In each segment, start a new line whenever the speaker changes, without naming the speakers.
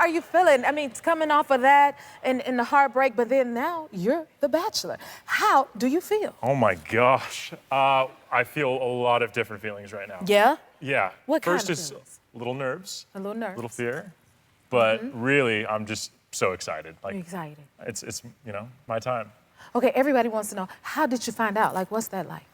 are you feeling? I mean, coming off of that and the heartbreak, but then now you're the Bachelor. How do you feel?
Oh my gosh. I feel a lot of different feelings right now.
Yeah?
Yeah.
What kind
First
of
is
feelings?
a little nerves.
A little nerves.
A little fear. But really, I'm just so excited. Like,
You're excited.
it's my time.
Okay, everybody wants to know, how did you find out? Like, what's that like?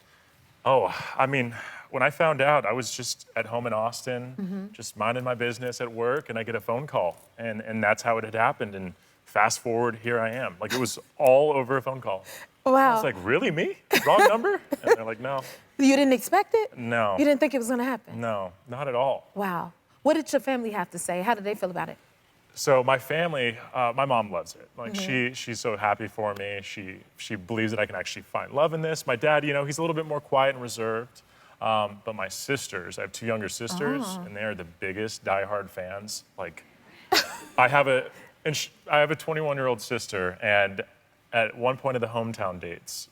Oh, I mean, when I found out, I was just at home in Austin, just minding my business at work, and I get a phone call, and that's how it had happened. And fast forward, here I am. Like, it was all over a phone call.
Wow.
I was like, really, me? Wrong number? And they're like, no.
You didn't expect it?
No.
You didn't think it was gonna happen?
No, not at all.
Wow. What did your family have to say? How did they feel about it?
So my family, my mom loves it. Like she's so happy for me. She believes that I can actually find love in this. My dad, he's a little bit more quiet and reserved. But my sisters, I have 2 younger sisters, and they are the biggest diehard fans. Like, I have a 21-year-old sister, and at one point of the hometown dates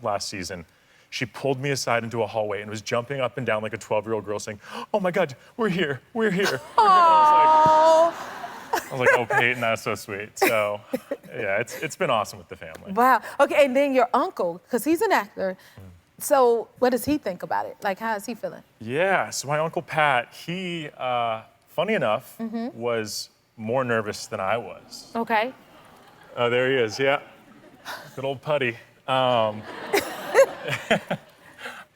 last season, she pulled me aside into a hallway and was jumping up and down like a 12-year-old girl, saying, "Oh my God, we're here, we're here." I was like, oh, Peyton, that's so sweet. So, yeah, it's been awesome with the family.
Wow. Okay, and then your uncle, because he's an actor. So what does he think about it? Like, how is he feeling?
Yeah, so my Uncle Pat, he, funny enough, was more nervous than I was.
Okay.
Oh, there he is, yeah. Good old Putty.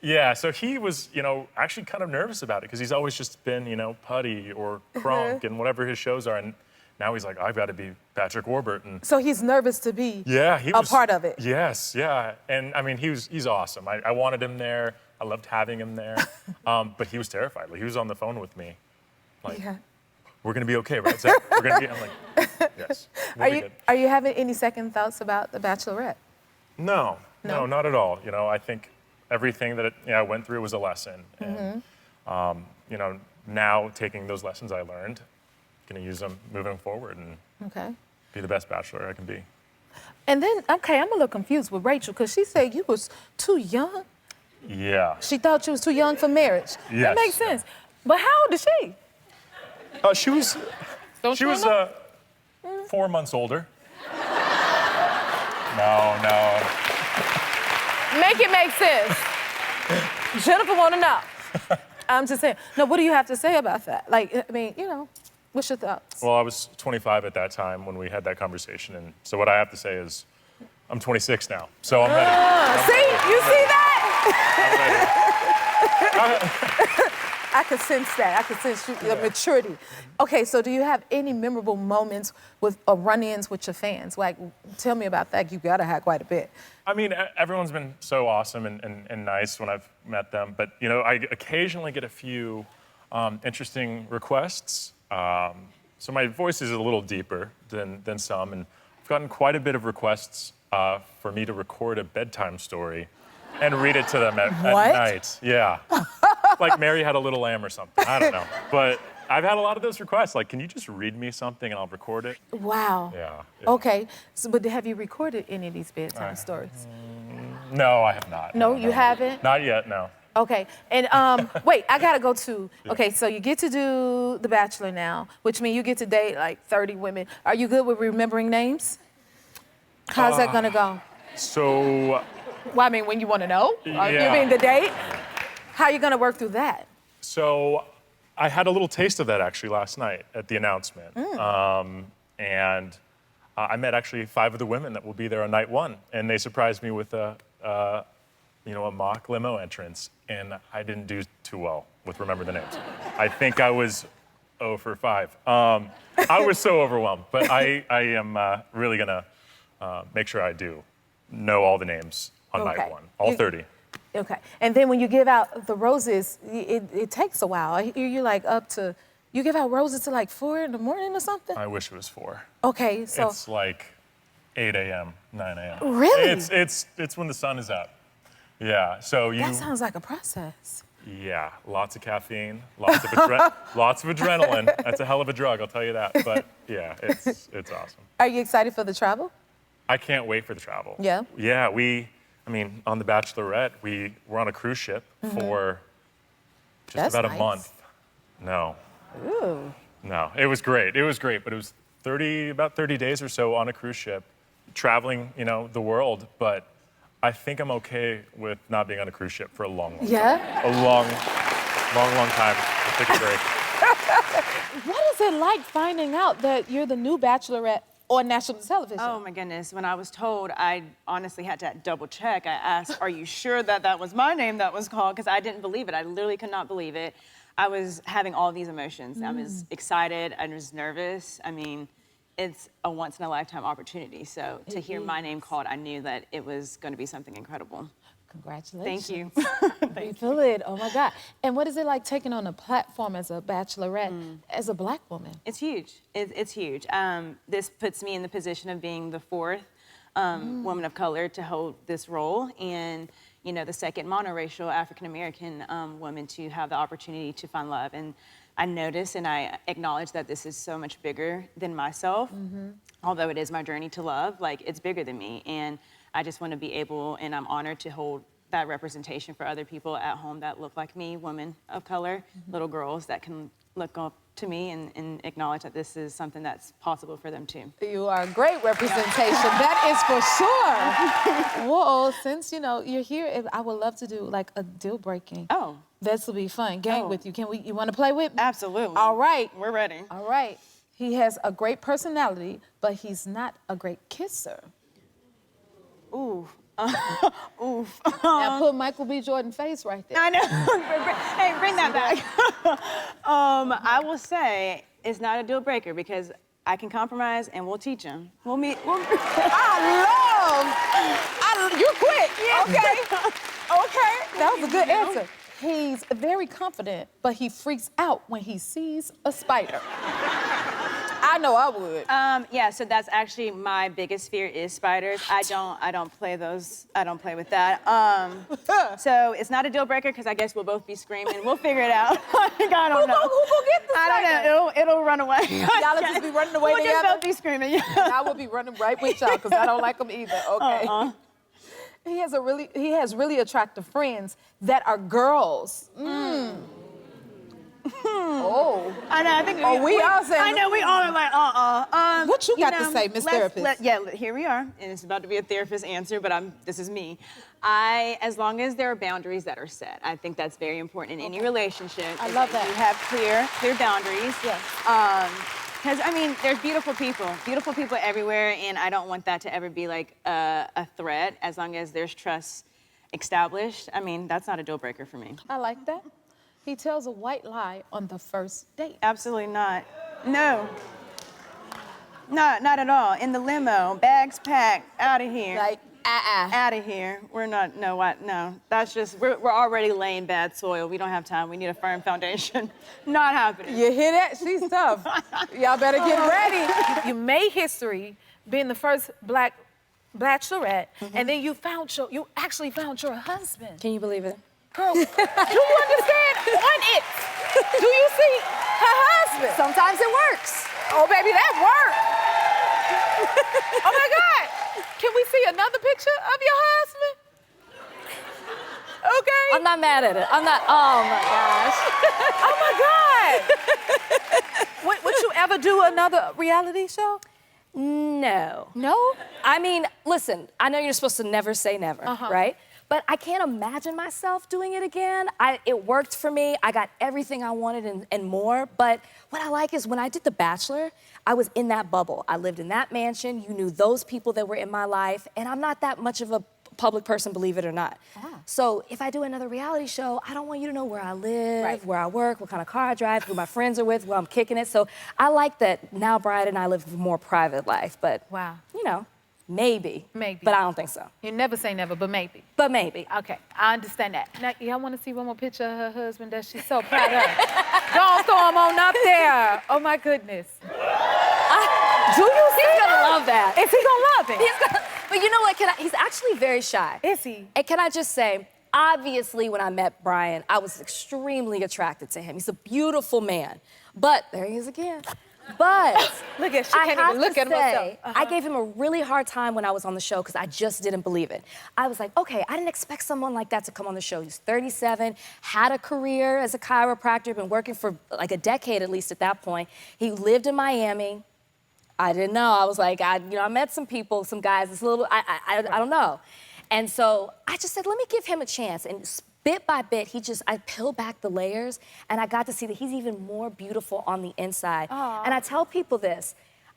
Yeah, so he was, actually kind of nervous about it because he's always just been, Putty or Crunk and whatever his shows are. And now he's like, I've got to be Patrick Warburton.
So he's nervous to be
a
part of it.
Yes, yeah. And I mean, he's awesome. I wanted him there. I loved having him there. But he was terrified. Like, he was on the phone with me. Like, we're going to be okay, right, Zach? We're going to be, I'm like, yes.
Are you having any second thoughts about The Bachelorette?
No, not at all. I think everything that I went through was a lesson. And, now taking those lessons I learned, going to use them moving forward and be the best Bachelor I can be.
And then, okay, I'm a little confused with Rachel because she said you was too young.
Yeah.
She thought you was too young for marriage.
Yes.
That makes sense. But how old is she?
She was 4 months older. No.
Make it make sense. Jennifer want to know. I'm just saying. No, what do you have to say about that? Like, I mean, what's your thoughts?
Well, I was 25 at that time when we had that conversation, and so what I have to say is, I'm 26 now, so I'm ready.
You see that?
I'm ready.
I could sense that. I could sense your maturity. Okay, so do you have any memorable moments with run-ins with your fans? Like, tell me about that. You gotta have quite a bit.
I mean, everyone's been so awesome and nice when I've met them, but I occasionally get a few interesting requests. So my voice is a little deeper than some, and I've gotten quite a bit of requests for me to record a bedtime story and read it to them at night. Yeah. Like Mary Had a Little Lamb or something. I don't know. But I've had a lot of those requests. Like, can you just read me something and I'll record it?
Wow.
Yeah.
Okay. So, but have you recorded any of these bedtime stories?
No, I have not.
No, you haven't?
Not yet, no.
Okay. And wait, I gotta go to. Okay, so you get to do The Bachelor now, which means you get to date like 30 women. Are you good with remembering names? How's that gonna go?
So.
Well, I mean, when you want to know?
Yeah.
You mean the date? How are you gonna work through that?
So I had a little taste of that actually last night at the announcement. And I met actually 5 of the women that will be there on night 1. And they surprised me with a mock limo entrance. And I didn't do too well with remember the names. I think I was 0 for 5. I was so overwhelmed, but I am really gonna make sure I do know all the names on night 1, all 30.
Okay, and then when you give out the roses, it takes a while. You're like you give out roses to like 4 in the morning or something?
I wish it was 4.
Okay, so.
It's like 8 a.m., 9 a.m.
Really?
It's when the sun is up. Yeah, so you.
That sounds like a process.
Yeah, lots of caffeine, lots of adrenaline. That's a hell of a drug, I'll tell you that. But yeah, it's awesome.
Are you excited for the travel?
I can't wait for the travel.
Yeah?
Yeah, on The Bachelorette, we're on a cruise ship for just about a month. No.
Ooh.
No, it was great. It was great, but it was about 30 days or so on a cruise ship, traveling, the world. But I think I'm okay with not being on a cruise ship for a long time.
Yeah?
A long time. I'll take a break.
What is it like finding out that you're the new Bachelorette on national television?
Oh my goodness, when I was told, I honestly had to double check. I asked, are you sure that was my name that was called? Because I didn't believe it. I literally could not believe it. I was having all these emotions. I was excited, I was nervous. I mean, it's a once in a lifetime opportunity. So to hear my name called, I knew that it was going to be something incredible.
Congratulations.
Thank you.
We feel it. Oh my God. And what is it like taking on a platform as a Bachelorette, as a Black woman?
It's huge. It's huge. This puts me in the position of being the fourth woman of color to hold this role, and the second monoracial African-American woman to have the opportunity to find love. And I notice and I acknowledge that this is so much bigger than myself. Although it is my journey to love, it's bigger than me. And I just want to be able, and I'm honored to hold that representation for other people at home that look like me, women of color, little girls that can look up to me and acknowledge that this is something that's possible for them too.
You are a great representation, that is for sure. Well, since you're here, I would love to do a deal breaking.
Oh.
This will be fun. Game with you. You want to play with me?
Absolutely.
All right.
We're ready.
All right. He has a great personality, but he's not a great kisser.
Ooh. Oof.
Now put Michael B. Jordan face right there.
I know. Hey, bring that back. I will say it's not a deal breaker because I can compromise and we'll teach him. We'll meet.
You're quick.
Yeah.
Okay. Okay. That was a good answer. He's very confident, but he freaks out when he sees a spider. I know I would.
Yeah, so that's actually my biggest fear is spiders. I don't play those. I don't play with that. So it's not a deal breaker because I guess we'll both be screaming. We'll figure it out. I don't know.
Who go get the spider?
I don't know. It'll run away.
Y'all just be running away
we'll
together?
We'll just both be screaming. Yeah.
And I will be running right with y'all because I don't like them either. Okay. He has really attractive friends that are girls. Oh.
I know. I think.
We all saying.
I know. We all are like,
What you got to say, Miss Therapist?
Here we are, and it's about to be a therapist answer, but this is me. As long as there are boundaries that are set, I think that's very important in any relationship.
I love that.
You have clear boundaries.
Yes.
Because there's beautiful people everywhere, and I don't want that to ever be like a threat. As long as there's trust established, that's not a deal breaker for me.
I like that. He tells a white lie on the first date.
Absolutely not. No. Not at all. In the limo, bags packed, out of here. Out of here. We're not. No. That's just. We're already laying bad soil. We don't have time. We need a firm foundation. Not happening.
You hear that? She's tough. Y'all better get ready. You made history being the first Black Bachelorette, and then you actually found your husband.
Can you believe it?
Girl, do you understand? On it. Do you see her husband?
Sometimes it works.
Oh, baby, that worked. Oh my God. Can we see another picture of your husband? Okay.
I'm not mad at it. I'm not. Oh my gosh.
Oh my God. Would you ever do another reality show?
No.
No?
Listen, I know you're supposed to never say never, right? But I can't imagine myself doing it again. It worked for me. I got everything I wanted and more. But what I like is when I did The Bachelor, I was in that bubble. I lived in that mansion. You knew those people that were in my life. And I'm not that much of a public person, believe it or not. So if I do another reality show, I don't want you to know where I live, where I work, what kind of car I drive, who my friends are with, where I'm kicking it. So I like that now Bride and I live a more private life. But, maybe.
Maybe.
But I don't think so.
You never say never, but maybe.
But maybe.
Okay, I understand that. Now, y'all want to see one more picture of her husband that she's so proud of? Don't throw him on up there. Oh, my goodness. Do you see
He's gonna love that.
Is he gonna love it?
But you know what? He's actually very shy.
Is he?
And can I just say, obviously, when I met Brian, I was extremely attracted to him. He's a beautiful man. But there he is again. But
Look at, she
I
can't
have
even look
to
at
say,
herself.
I gave him a really hard time when I was on the show because I just didn't believe it. I was like, okay, I didn't expect someone like that to come on the show. He's 37, had a career as a chiropractor, been working for like a decade at least at that point. He lived in Miami. I didn't know. I was like, I met some people, some guys. It's a little, I don't know. And so I just said, let me give him a chance. And bit by bit, I peeled back the layers, and I got to see that he's even more beautiful on the inside.
Aww.
And I tell people this,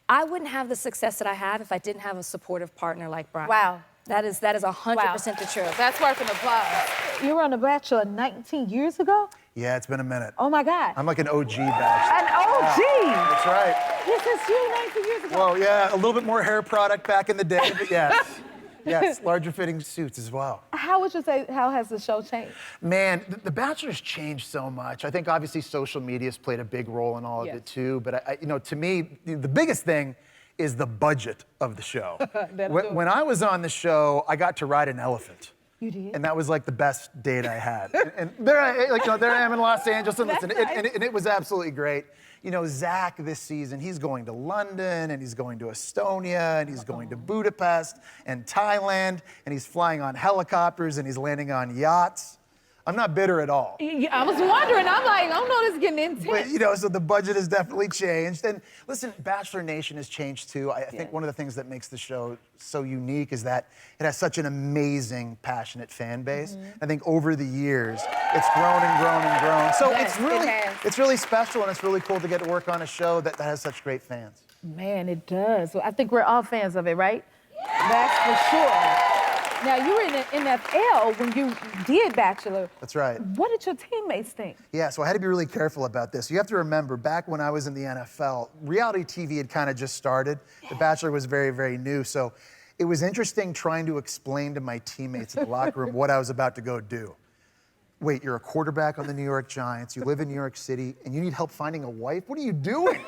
I wouldn't have the success that I have if I didn't have a supportive partner like Brian.
Wow.
That is 100% the truth.
That's worth an applause. You were on The Bachelor 19 years ago?
Yeah, it's been a minute.
Oh my God.
I'm like an OG Bachelor.
An OG?
Yeah, that's right.
This is you 19 years ago.
Well, yeah, a little bit more hair product back in the day, but yes. Yes, larger fitting suits as well.
How would you say, how has the show changed?
Man, The Bachelor's changed so much. I think obviously social media's played a big role in all of it too, but to me, the biggest thing is the budget of the show. When I was on the show, I got to ride an elephant.
You did?
And that was like the best date I had. and there I am in Los Angeles, and listen,
That's nice.
and it was absolutely great. You know, Zach this season, he's going to London, and he's going to Estonia, and he's going to Budapest, and Thailand, and he's flying on helicopters, and he's landing on yachts. I'm not bitter at all.
I was wondering, I'm like, I don't know, this is getting intense.
But, so the budget has definitely changed. And listen, Bachelor Nation has changed too. I think one of the things that makes the show so unique is that it has such an amazing, passionate fan base. I think over the years, it's grown and grown and grown. So
Yes,
it's really special, and it's really cool to get to work on a show that has such great fans.
Man, it does. So I think we're all fans of it, right? That's for sure. Now, you were in the NFL when you did Bachelor.
That's right.
What did your teammates think?
Yeah, so I had to be really careful about this. You have to remember, back when I was in the NFL, reality TV had kind of just started. The Bachelor was very, very new. So it was interesting trying to explain to my teammates in the locker room what I was about to go do. Wait, you're a quarterback on the New York Giants, you live in New York City, and you need help finding a wife? What are you doing?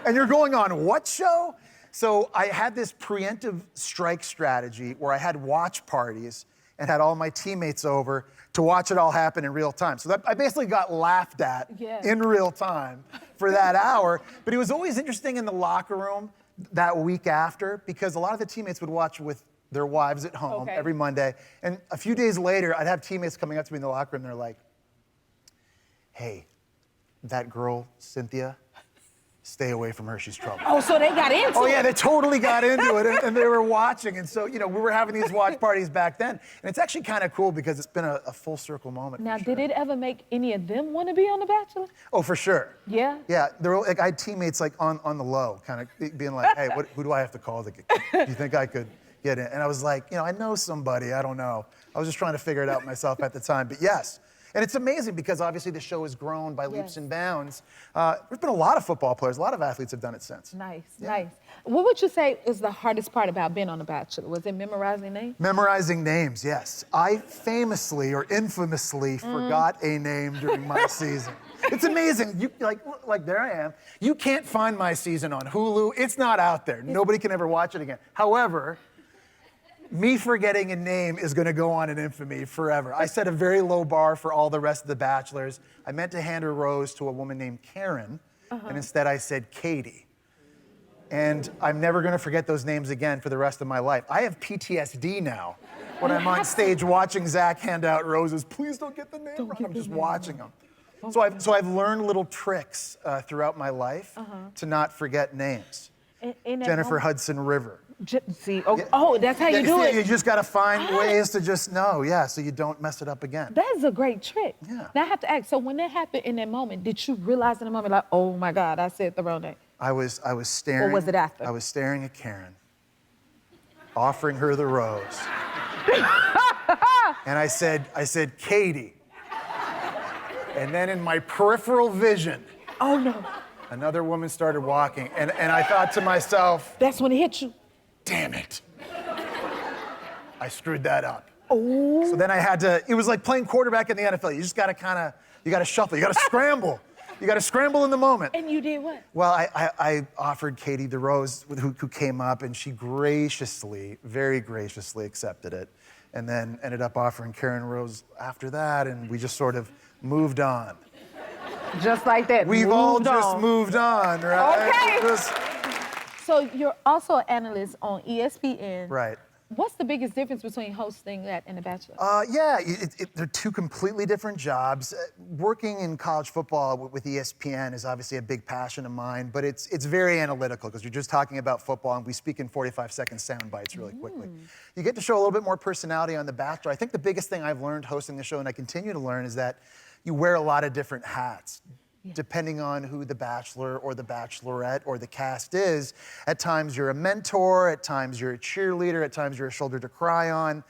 And you're going on what show? So I had this preemptive strike strategy where I had watch parties and had all my teammates over to watch it all happen in real time. So I basically got laughed at in real time for that hour. But it was always interesting in the locker room that week after, because a lot of the teammates would watch with their wives at home every Monday. And a few days later, I'd have teammates coming up to me in the locker room, and they're like, hey, that girl, Cynthia, stay away from her, she's trouble.
Oh, so they got into it.
Oh yeah, they totally got into it, and they were watching. And so, we were having these watch parties back then. And it's actually kind of cool because it's been a full circle moment.
Now,
for sure.
did it ever make any of them want to be on The Bachelor?
Oh, for sure.
Yeah?
Yeah, I had teammates like on the low, kind of being like, hey, who do I have to call to get, do you think I could get in? And I was like, I know somebody, I don't know. I was just trying to figure it out myself at the time, but yes. And it's amazing because obviously the show has grown by leaps and bounds. There's been a lot of football players, a lot of athletes have done it since.
Nice, nice. What would you say is the hardest part about being on The Bachelor? Was it memorizing names?
Memorizing names, yes. I famously or infamously forgot a name during my season. It's amazing. You like there I am. You can't find my season on Hulu. It's not out there. Nobody can ever watch it again. However, me forgetting a name is going to go on in infamy forever. I set a very low bar for all the rest of the Bachelors. I meant to hand a rose to a woman named Karen, and instead I said Katie. And I'm never going to forget those names again for the rest of my life. I have PTSD now when I'm on stage watching Zach hand out roses. Please don't get the name wrong. I'm just watching them. So I've learned little tricks throughout my life to not forget names. Jennifer Hudson River.
See, that's how you do it.
You just got to find ways to just know, so you don't mess it up again.
That is a great trick.
Yeah.
Now I have to ask, so when that happened in that moment, did you realize in the moment, like, oh my God, I said the wrong name?
I was staring.
Or was it after?
I was staring at Karen, offering her the rose. And I said, Katie. And then in my peripheral vision,
oh no.
Another woman started walking, and I thought to myself,
that's when it hit you.
Damn it. I screwed that up.
Oh.
So then I had to, it was like playing quarterback in the NFL. You just got to you got to shuffle, you got to scramble. You got to scramble in the moment.
And you did what?
Well, I offered Katie the rose, who came up, and she graciously, very graciously accepted it. And then ended up offering Karen a rose after that, and we just sort of moved on.
Just like that.
We've all
Moved
just
on.
moved on, right?
Okay.
Just-
So you're also an analyst on ESPN.
right.
What's the biggest difference between hosting that and The Bachelor?
Yeah, they're two completely different jobs. Working in college football with ESPN is obviously a big passion of mine, but it's very analytical because you're just talking about football and we speak in 45-second sound bites really quickly. You get to show a little bit more personality on The Bachelor. I think the biggest thing I've learned hosting the show, and I continue to learn, is that you wear a lot of different hats. Depending on who the Bachelor or the Bachelorette or the cast is. At times you're a mentor, at times you're a cheerleader, at times you're a shoulder to cry on,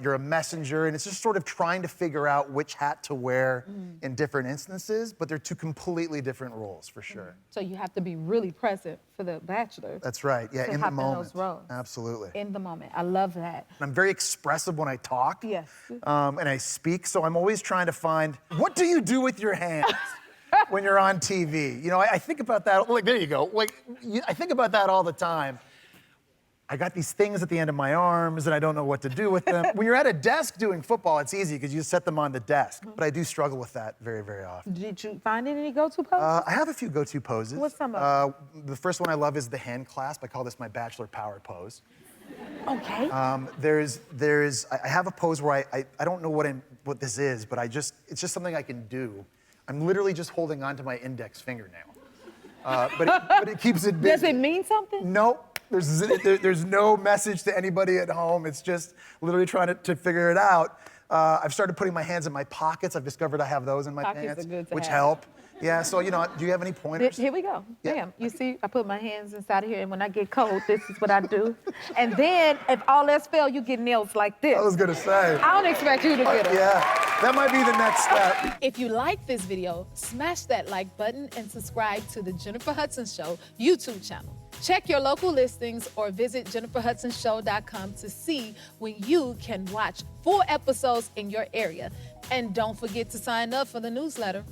you're a messenger, and it's just sort of trying to figure out which hat to wear in different instances, but they're two completely different roles, for sure.
So you have to be really present for The Bachelor.
That's right, yeah,
To
in the
hop in
moment.
those roles.
Absolutely.
In the moment. I love that.
I'm very expressive when I talk,
Yes.
and I speak, so I'm always trying to find, what do you do with your hands? When you're on TV. You know, I think about that, like, there you go. Like, I think about that all the time. I got these things at the end of my arms and I don't know what to do with them. When you're at a desk doing football, it's easy because you set them on the desk. But I do struggle with that very, very often.
Did you find any go-to poses?
I have a few go-to poses.
What's some of
The first one I love is the hand clasp. I call this my Bachelor power pose.
Okay.
I have a pose where I don't know what this is, but it's just something I can do. I'm literally just holding on to my index fingernail. But it keeps it busy.
Does it mean something?
No, there's no message to anybody at home. It's just literally trying to figure it out. I've started putting my hands in my pockets. I've discovered I have those in my
Pockets
pants,
are good to
which
have.
help. Yeah, so, you know, do you have any pointers?
Here we go.
Yeah.
Bam. You see, I put my hands inside of here, and when I get cold, this is what I do. And then, if all else fails, you get nails like this.
I was gonna say.
I don't expect you to get them.
Yeah, that might be the next step.
If you like this video, smash that like button and subscribe to the Jennifer Hudson Show YouTube channel. Check your local listings or visit jenniferhudsonshow.com to see when you can watch full episodes in your area. And don't forget to sign up for the newsletter.